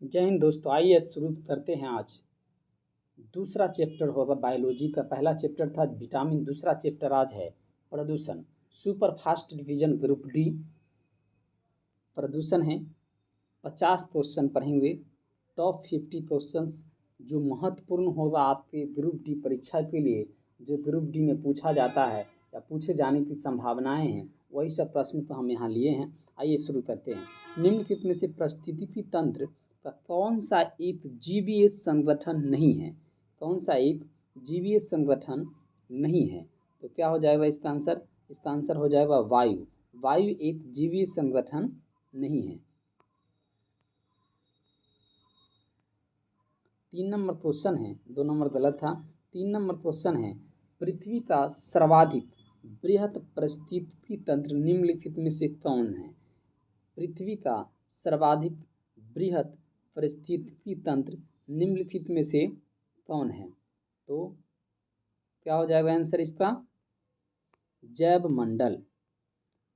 जय हिंद दोस्तों, आइए शुरू करते हैं। आज दूसरा चैप्टर होगा बायोलॉजी का। पहला चैप्टर था विटामिन, दूसरा चैप्टर आज है प्रदूषण। Super fast division group D प्रदूषण है। 50 क्वेश्चन पढ़ेंगे, टॉप 50 क्वेश्चंस जो महत्वपूर्ण होगा आपके ग्रुप डी परीक्षा के लिए, जो ग्रुप डी में पूछा जाता है या पूछे जाने की संभावनाएं हैं, वही सब प्रश्न तो हम यहाँ लिए हैं। आइए शुरू करते हैं। निम्नलिखित में से पारिस्थितिकी तंत्र का कौन सा एक जीवीय संगठन नहीं है? कौन सा एक जीवीय संगठन नहीं है? तो क्या हो जाएगा इसका आंसर? इसका आंसर हो जाएगा वायु। वायु एक जीवीय संगठन नहीं है। 3 नंबर क्वेश्चन है, 2 नंबर गलत था। 3 नंबर क्वेश्चन है, पृथ्वी का सर्वाधिक बृहत पारिस्थितिकी तंत्र निम्नलिखित में से कौन है? पृथ्वी का सर्वाधिक बृहत पारिस्थितिकी तंत्र निम्नलिखित में से कौन है? तो क्या हो जाएगा आंसर इसका? जैव मंडल।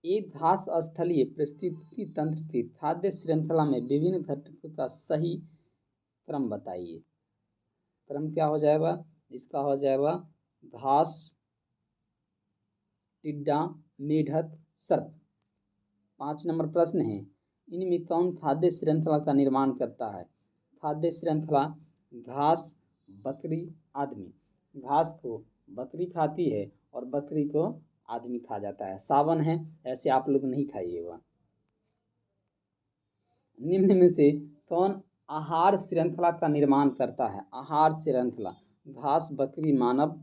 एक घास स्थलीय पारिस्थितिकी तंत्र की खाद्य श्रृंखला में विभिन्न घटकों का सही क्रम बताइए। क्रम क्या हो जाएगा इसका? हो जाएगा घास, टिड्डा, मेढक, सर्प। 5 नंबर प्रश्न है, इनमें कौन खाद्य श्रृंखला का निर्माण करता है? खाद्य श्रृंखला घास, बकरी, आदमी। घास को बकरी खाती है और बकरी को आदमी खा जाता है। सावन है, ऐसे आप लोग नहीं खाइएगा। निम्न में से कौन आहार श्रृंखला का निर्माण करता है? आहार श्रृंखला घास, बकरी, मानव।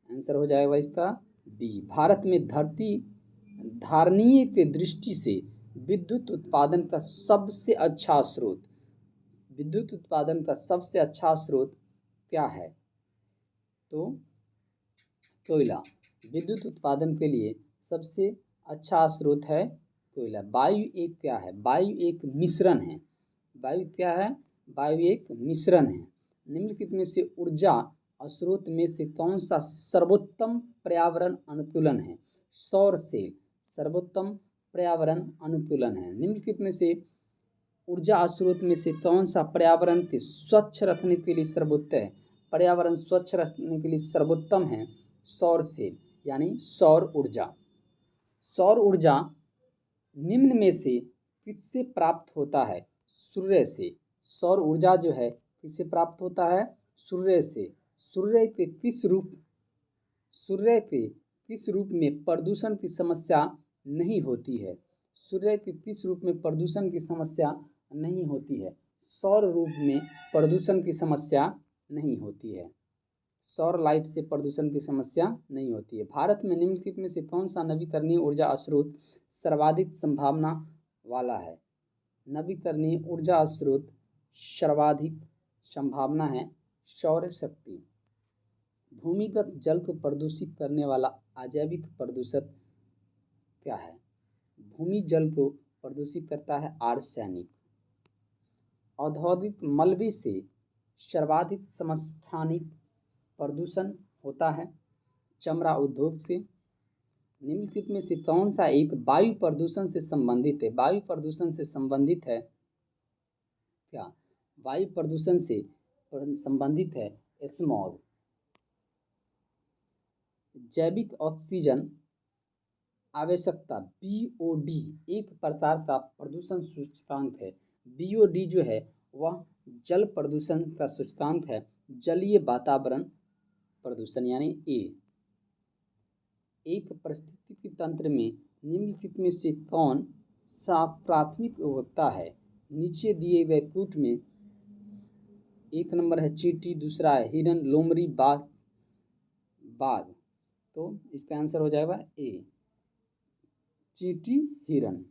आंसर हो जाएगा इसका बी। भारत में धरती धारणीय की दृष्टि से विद्युत उत्पादन का सबसे अच्छा स्रोत, विद्युत उत्पादन का सबसे अच्छा स्रोत क्या है? तो कोयला। विद्युत उत्पादन के लिए सबसे अच्छा स्रोत है कोयला। वायु एक क्या है? वायु एक मिश्रण है। वायु क्या है? वायु एक मिश्रण है। निम्नलिखित में से ऊर्जा स्रोत में से कौन सा सर्वोत्तम पर्यावरण अनुकूलन है? सौर सेल सर्वोत्तम पर्यावरण अनुकूलन है। निम्नलिखित में से ऊर्जा स्रोत में से कौन सा पर्यावरण के स्वच्छ रखने के लिए सर्वोत्तम है? पर्यावरण स्वच्छ रखने के लिए सर्वोत्तम है सौर सेल, यानी सौर ऊर्जा। सौर ऊर्जा निम्न में से किससे प्राप्त होता है? सूर्य से। सौर ऊर्जा जो है किससे प्राप्त होता है? सूर्य से। सूर्य के किस रूप में प्रदूषण की समस्या नहीं होती है? सूर्य के किस रूप में प्रदूषण की समस्या नहीं होती है? सौर रूप में प्रदूषण की समस्या नहीं होती है। सौर लाइट से प्रदूषण की समस्या नहीं होती है। भारत में निम्नलिखित में से कौन सा नवीकरणीय ऊर्जा स्रोत सर्वाधिक संभावना वाला है? नवीकरणीय ऊर्जा स्रोत सर्वाधिक संभावना है सौर शक्ति। भूमिगत जल को प्रदूषित करने वाला अजैविक प्रदूषक क्या है? भूमि जल को प्रदूषित करता है आर्सेनिक। औद्योगिक मलबे से सर्वाधिक समस्थानिक प्रदूषण होता है चमड़ा उद्योग से। निम्नलिखित में से कौन सा एक वायु प्रदूषण से संबंधित है? वायु प्रदूषण से संबंधित है क्या? वायु प्रदूषण से संबंधित है स्मॉग। जैविक ऑक्सीजन आवश्यकता BOD एक प्रकार का प्रदूषण सूचकांक है। BOD जो है वह जल प्रदूषण का सूचकांक है। जलीय वातावरण प्रदूषण यानी A। एक पारिस्थितिकी तंत्र में निम्नलिखित में से कौन सा प्राथमिक उपभोक्ता है? नीचे दिए गए कूट में 1 नंबर है चींटी, दूसरा है हिरन, लोमड़ी, बाघ। तो इसका आंसर हो जाएगा A, चींटी, हिरन।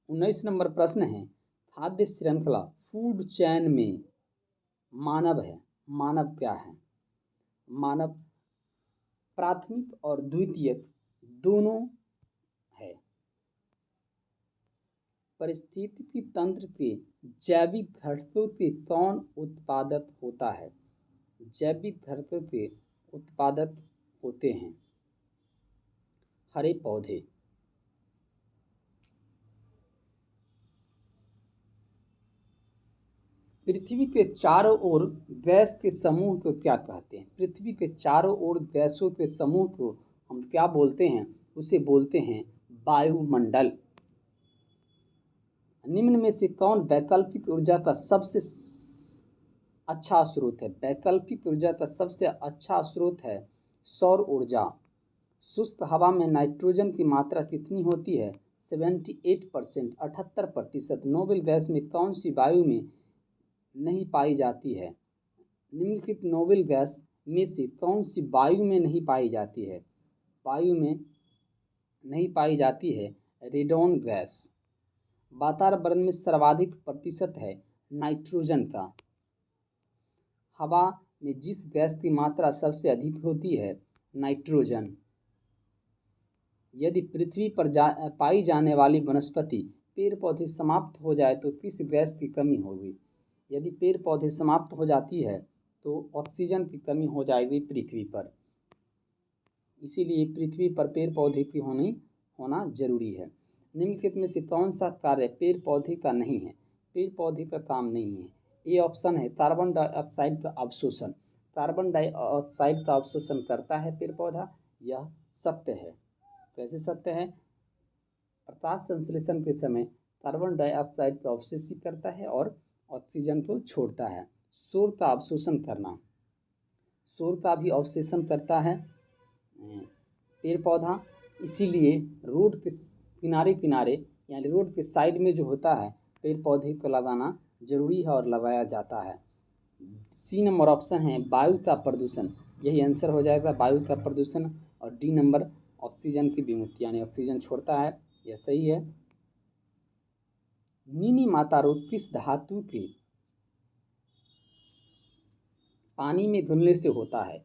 19 नंबर प्रश्न है, खाद्य श्रृंखला फूड चैन में मानव है। मानव क्या है? मानव प्राथमिक और द्वितीयक दोनों है। पारिस्थितिकी तंत्र के जैविक घटकों के कौन उत्पादक होता है? जैविक घटकों के उत्पादक होते हैं हरे पौधे। पृथ्वी के चारों ओर गैस के समूह को क्या कहते हैं? पृथ्वी के चारों ओर गैसों के समूह को हम क्या बोलते हैं? उसे बोलते हैं वायुमंडल। निम्न में से कौन वैकल्पिक ऊर्जा का सबसे अच्छा स्रोत है? वैकल्पिक ऊर्जा का सबसे अच्छा स्रोत है सौर ऊर्जा। शुष्क हवा में नाइट्रोजन की मात्रा कितनी होती है? 78%, 78%। नोबेल गैस में कौन सी वायु में नहीं पाई जाती है? निम्नलिखित नोबेल गैस में से कौन सी वायु में नहीं पाई जाती है? वायु में नहीं पाई जाती है रेडॉन गैस। वातावरण में सर्वाधिक प्रतिशत है नाइट्रोजन का। हवा में जिस गैस की मात्रा सबसे अधिक होती है? नाइट्रोजन। यदि पृथ्वी पर पाई जाने वाली वनस्पति पेड़ पौधे समाप्त हो जाए तो किस गैस की कमी होगी? यदि पेड़ पौधे समाप्त हो जाती है तो ऑक्सीजन की कमी हो जाएगी पृथ्वी पर। इसीलिए पृथ्वी पर पेड़ पौधे की होना जरूरी है। निम्नलिखित में से कौन सा कार्य पेड़ पौधे का नहीं है? पेड़ पौधे का काम नहीं है। ये ऑप्शन है कार्बन डाइऑक्साइड का अवशोषण। कार्बन डाइऑक्साइड का अवशोषण करता है पेड़ पौधा, यह सत्य है। कैसे सत्य है? प्रकाश संश्लेषण के समय कार्बन डाइऑक्साइड का अवशोषित करता है और ऑक्सीजन को छोड़ता है। सौर का अवशोषण करना, सौर का भी अवशोषण करता है पेड़ पौधा। इसीलिए रोड के किनारे किनारे यानी रोड के साइड में जो होता है पेड़ पौधे को लगाना जरूरी है और लगाया जाता है। सी नंबर ऑप्शन है वायु का प्रदूषण, यही आंसर हो जाएगा वायु का प्रदूषण। और डी नंबर ऑक्सीजन की विमुक्ति यानी ऑक्सीजन छोड़ता है, यह सही है। मिनी माता रोग किस धातु के पानी में घुलने से होता है?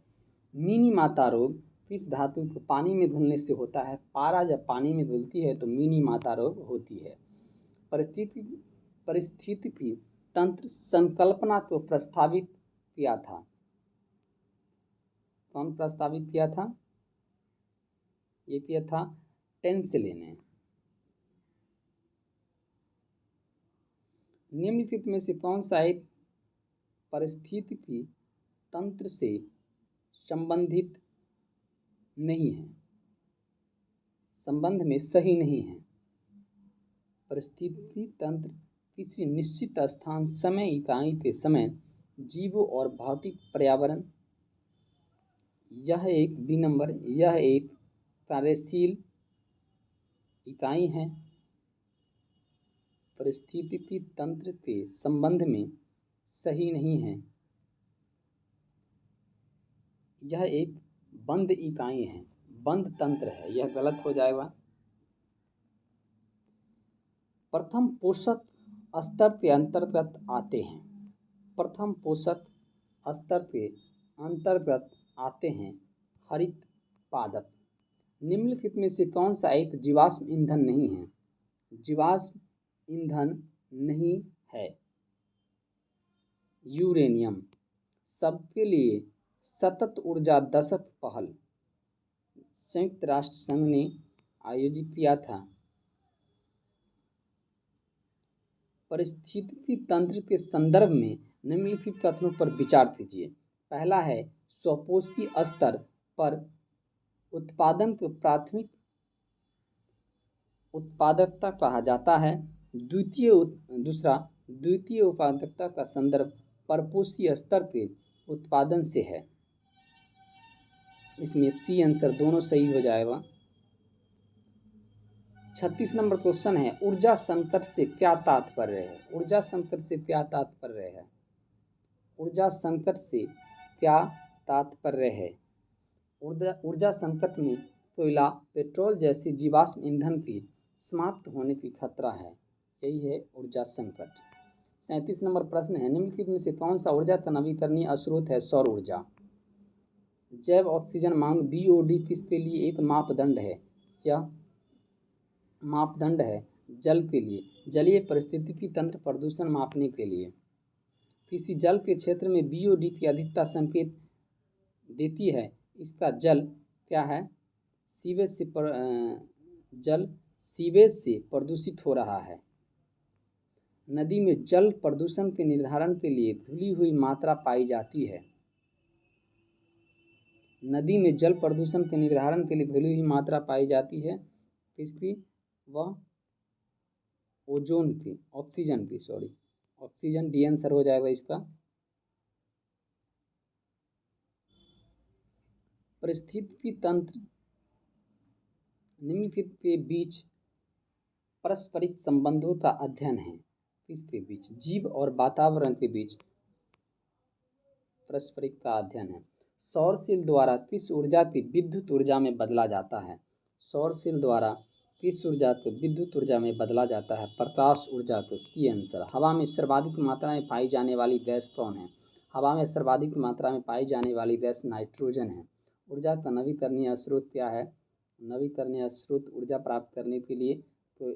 मिनी माता रोग किस धातु को पानी में घुलने से होता है? पारा जब पानी में घुलती है तो मिनी माता रोग होती है। परिस्थितिकी तंत्र संकल्पना को प्रस्तावित किया था? कौन प्रस्तावित किया था? ये किया था टेंसले ने। निम्नलिखित में से कौन सा एक परिस्थितिकी तंत्र से संबंधित नहीं है, संबंध में सही नहीं है? परिस्थितिकी तंत्र किसी निश्चित स्थान समय इकाई के समय जीवों और भौतिक पर्यावरण, यह एक बी नंबर, यह एक कार्यशील इकाई है। परिस्थितिकी तंत्र के संबंध में सही नहीं है, यह एक बंद इकाई है, बंद तंत्र है, यह गलत हो जाएगा। प्रथम पोषक स्तर के अंतर्गत आते हैं, प्रथम पोषक स्तर के अंतर्गत आते हैं हरित पादप। निम्नलिखित में से कौन सा एक जीवाश्म ईंधन नहीं है? जीवाश्म ईंधन नहीं है यूरेनियम। सबके लिए सतत ऊर्जा दशक पहल संयुक्त राष्ट्र संघ ने आयोजित किया था। परिस्थितिकी तंत्र के संदर्भ में निम्नलिखित कथनों पर विचार कीजिए। पहला है स्वपोषी स्तर पर उत्पादन को प्राथमिक उत्पादकता कहा जाता है। दूसरा द्वितीय उत्पादकता का संदर्भ परपोषी स्तर के उत्पादन से है। इसमें सी आंसर दोनों सही हो जाएगा। 36 नंबर क्वेश्चन है ऊर्जा संकट से क्या तात्पर्य है? ऊर्जा संकट से क्या तात्पर्य है? ऊर्जा संकट से क्या तात्पर्य है? ऊर्जा संकट में कोयला, पेट्रोल जैसे जीवाश्म ईंधन की समाप्त होने की खतरा है, यही है ऊर्जा संकट। 37 नंबर प्रश्न है निम्नलिखित में से कौन सा ऊर्जा का नवीकरणीय स्रोत है? सौर ऊर्जा। जैव ऑक्सीजन मांग BOD किसके लिए एक मापदंड है? यह मापदंड है जल के लिए, जलीय परिस्थितिकी तंत्र प्रदूषण मापने के लिए। किसी जल के क्षेत्र में BOD की अधिकता संकेत देती है इसका जल क्या है? जल सीवेज से प्रदूषित हो रहा है। नदी में जल प्रदूषण के निर्धारण के लिए घुली हुई मात्रा पाई जाती है। नदी में जल प्रदूषण के निर्धारण के लिए घुली हुई मात्रा पाई जाती है किसकी? वह ऑक्सीजन की, ऑक्सीजन डी आंसर हो जाएगा इसका। पारिस्थितिकी तंत्र निम्नलिखित के बीच पारस्परिक संबंधों का अध्ययन है। किसके बीच? जीव और वातावरण के बीच पारस्परिक का अध्ययन है। सौर सेल द्वारा किस ऊर्जा की विद्युत ऊर्जा में बदला जाता है? सौर सेल द्वारा किस ऊर्जा को विद्युत ऊर्जा में बदला जाता है? प्रकाश ऊर्जा को, सी आंसर। हवा में सर्वाधिक मात्रा में पाई जाने वाली गैस कौन है? हवा में सर्वाधिक मात्रा में पाई जाने वाली गैस नाइट्रोजन है। ऊर्जा का नवीकरणीय स्रोत क्या है? नवीकरणीय स्रोत ऊर्जा प्राप्त करने के लिए तो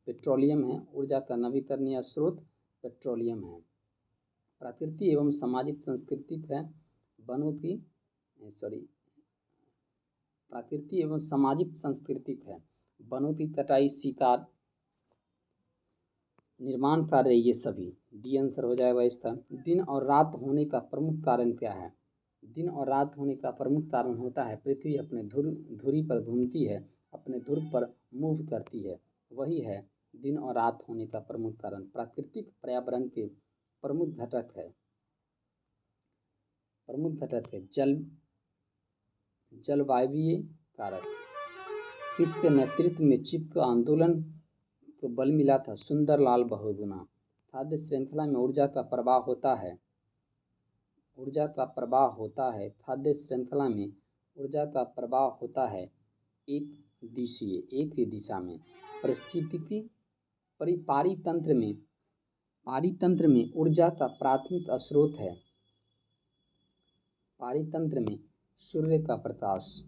पेट्रोलियम है। ऊर्जा का नवीकरणीय स्रोत पेट्रोलियम है। प्राकृतिक एवं सामाजिक सांस्कृतिक है वनों की प्राकृतिक एवं सामाजिक सांस्कृतिक है वनों की कटाई, शिकार, निर्माण कार्य, ये सभी। डी आंसर हो जाएगा इसका। दिन और रात होने का प्रमुख कारण क्या है? दिन और रात होने का प्रमुख कारण होता है पृथ्वी अपने धुरी पर घूमती है, अपने ध्रुव पर मूव करती है, वही है दिन और रात होने का प्रमुख कारण। प्राकृतिक पर्यावरण के प्रमुख घटक है जलवायवीय कारक। किसके नेतृत्व में चिपको आंदोलन को बल मिला था? सुंदरलाल बहुगुणा। खाद्य श्रृंखला में ऊर्जा का प्रवाह होता है खाद्य श्रृंखला में ऊर्जा का प्रवाह होता है एक ही दिशा में। पारिस्थितिकी पारितंत्र में ऊर्जा का प्राथमिक स्रोत है। पारितंत्र में सूर्य का प्रकाश,